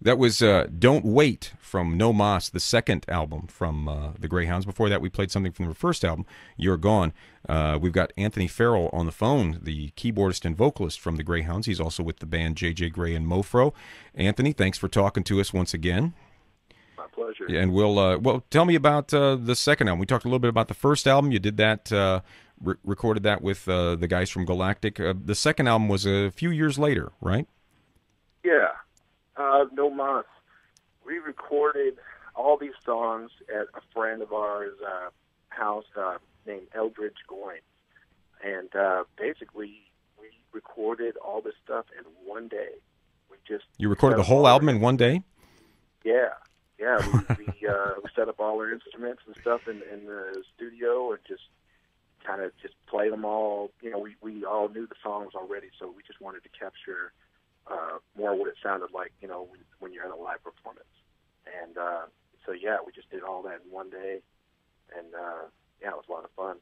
That was Don't Wait from No Mas, the second album from the Greyhounds. Before that, we played something from the first album, You're Gone. We've got Anthony Farrell on the phone, the keyboardist and vocalist from the Greyhounds. He's also with the band J.J. Grey and Mofro. Anthony, thanks for talking to us once again. My pleasure. And well, tell me about the second album. We talked a little bit about the first album. You did that, recorded that with the guys from Galactic. The second album was a few years later, right? Yeah, No Mas. We recorded all these songs at a friend of ours' house named Eldridge Goyne. And basically, we recorded all this stuff in one day. We just You recorded set the up whole all album our in one day? Yeah, yeah. We set up all our instruments and stuff in the studio and just kind of just play them all. You know, we all knew the songs already, so we just wanted to capture more what it sounded like, you know, when you're in a live performance. And so, yeah, we just did all that in one day, and yeah, it was a lot of fun.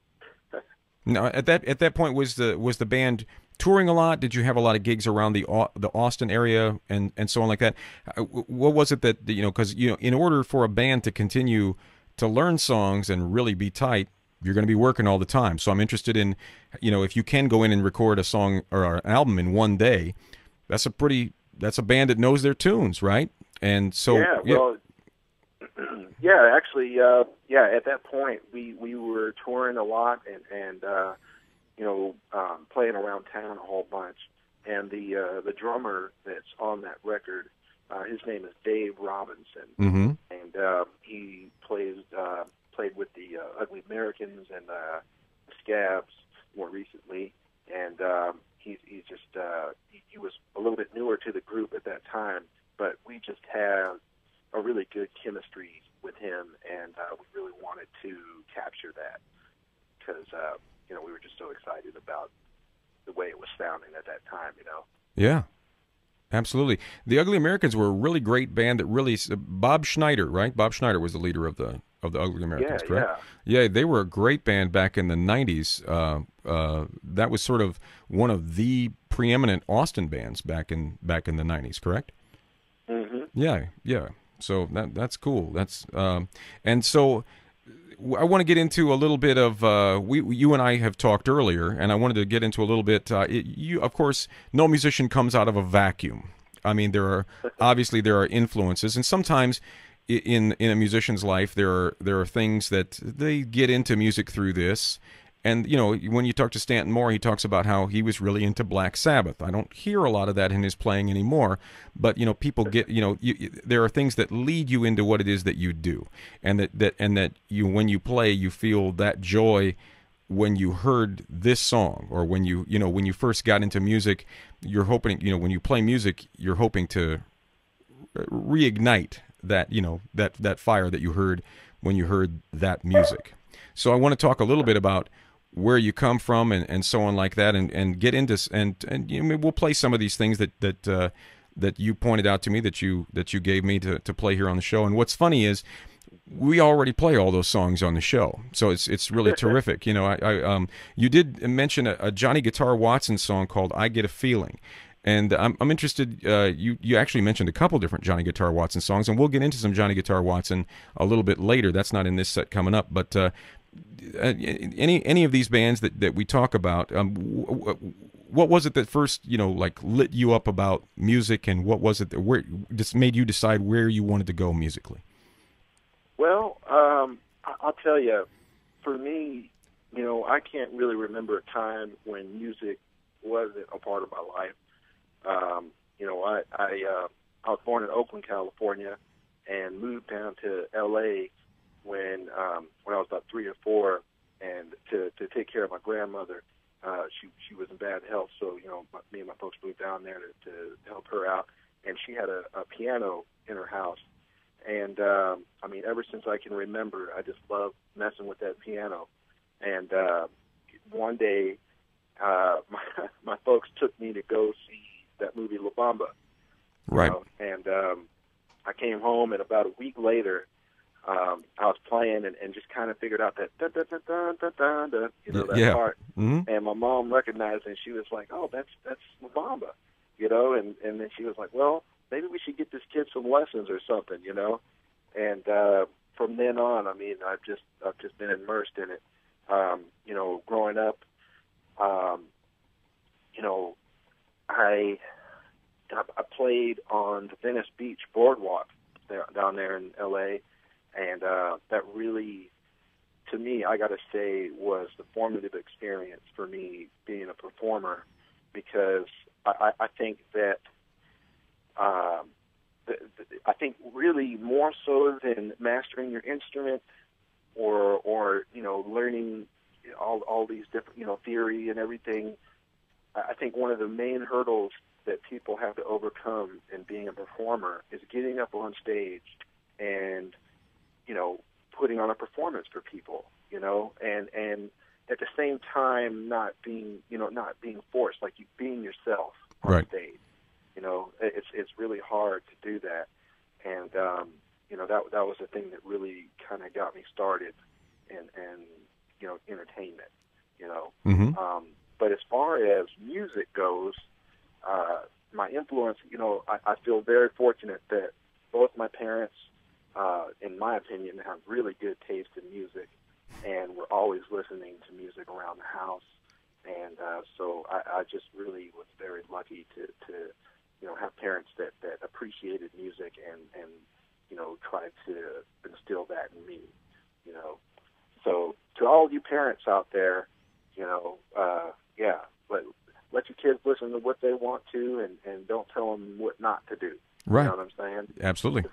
Now, at that point, was the band touring a lot? Did you have a lot of gigs around the Austin area and so on like that? What was it that because in order for a band to continue to learn songs and really be tight, you're going to be working all the time. So I'm interested in, if you can go in and record a song or an album in one day, that's a band that knows their tunes, right? And so yeah, well, yeah, actually, yeah. At that point, we were touring a lot and playing around town a whole bunch. And the drummer that's on that record, his name is Dave Robinson, mm-hmm. and he played with the Ugly Americans and Scabs more recently. And he's just he was a little bit newer to the group at that time, but we just have a really good chemistry with him, and we really wanted to capture that because we were just so excited about the way it was sounding at that time. Yeah, absolutely. The Ugly Americans were a really great band that really Bob Schneider, right? Bob Schneider was the leader of the Ugly Americans, Yeah, correct? yeah. Yeah, they were a great band back in the 90s. That was sort of one of the preeminent Austin bands back in the 90s, correct? Mm-hmm. Yeah, yeah. So that's cool. That's and so I want to get into a little bit of you and I have talked earlier, and I wanted to get into a little bit. You, of course, no musician comes out of a vacuum. I mean, there are influences, and sometimes in a musician's life there are things that they get into music through this. And when you talk to Stanton Moore, he talks about how he was really into Black Sabbath. I don't hear a lot of that in his playing anymore, but people get there are things that lead you into what it is that you do, and that you when you play you feel that joy when you heard this song, or when when you first got into music, you're hoping when you play music you're hoping to reignite that fire that you heard when you heard that music. So I want to talk a little bit about where you come from and so on like that, and get into and we'll play some of these things that you pointed out to me that you gave me to play here on the show. And what's funny is we already play all those songs on the show, so it's really terrific. You did mention a Johnny Guitar Watson song called "I Get a Feeling." And I'm interested. You actually mentioned a couple different Johnny Guitar Watson songs, and we'll get into some Johnny Guitar Watson a little bit later. That's not in this set coming up, but any of these bands that we talk about, what was it that first lit you up about music, and what was it that just made you decide where you wanted to go musically? Well, I'll tell you, for me, I can't really remember a time when music wasn't a part of my life. I was born in Oakland, California, and moved down to L.A. when I was about 3 or 4, and to take care of my grandmother. She was in bad health, so me and my folks moved down there to help her out, and she had a piano in her house, and ever since I can remember, I just loved messing with that piano, and one day my folks took me to go see that movie La Bamba. Right. And I came home, and about a week later, I was playing and just kind of figured out that da da da da da da da, that part. Mm-hmm. And my mom recognized it, and she was like, "Oh, that's La Bamba," and then she was like, "Well, maybe we should get this kid some lessons or something, you know. And from then on, I mean, I've just been immersed in it. You know, growing up, you know, I played on the Venice Beach boardwalk down there in L.A., and that really, to me, I got to say, was the formative experience for me being a performer, because I think that I think really more so than mastering your instrument or you know, learning all these different, you know, theory and everything, I think one of the main hurdles that people have to overcome in being a performer is getting up on stage and, you know, putting on a performance for people, you know, and at the same time not being forced, like you being yourself on right. stage. You know, it's really hard to do that, and you know, that was the thing that really kind of got me started in you know, entertainment. You know, but as far as music goes, my influence, you know, I feel very fortunate that both my parents, in my opinion, have really good taste in music, and we're always listening to music around the house, and so I just really was very lucky to you know, have parents that appreciated music and you know, tried to instill that in me, you know. So to all you parents out there, you know, yeah, let your kids listen to what they want to, and don't tell them what not to do. Right. You know what I'm saying? Absolutely.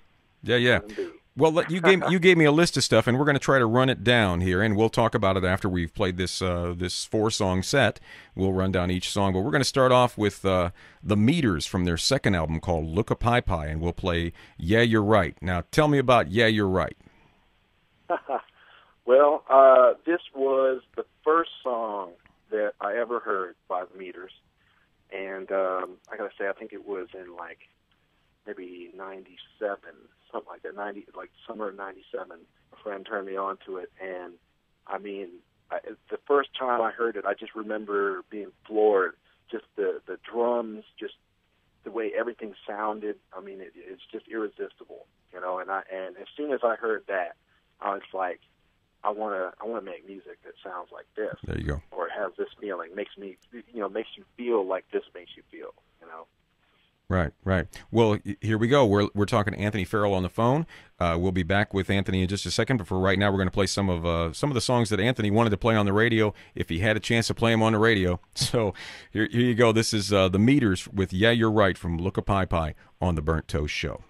Yeah. Let them be. Well, you gave me a list of stuff, and we're going to try to run it down here, and we'll talk about it after we've played this 4-song set. We'll run down each song, but we're going to start off with the Meters from their second album called Look a Pie Pie, and we'll play Yeah, You're Right. Now, tell me about Yeah, You're Right. Well, this was the first song that I ever heard by the Meters, and I got to say, I think it was in like maybe 97, something like that, like summer of 97. A friend turned me on to it, and I mean, the first time I heard it, I just remember being floored. Just the drums, just the way everything sounded. I mean, it's just irresistible, you know. And as soon as I heard that, I was like, I want to make music that sounds like this. There you go. Or has this feeling, makes you feel like this makes you feel, you know. Right. Well, here we go. We're talking to Anthony Farrell on the phone. We'll be back with Anthony in just a second. But for right now, we're going to play some of the songs that Anthony wanted to play on the radio if he had a chance to play them on the radio. So here you go. This is the Meters with Yeah, You're Right from Look a Pie Pie on the Burnt Toast Show.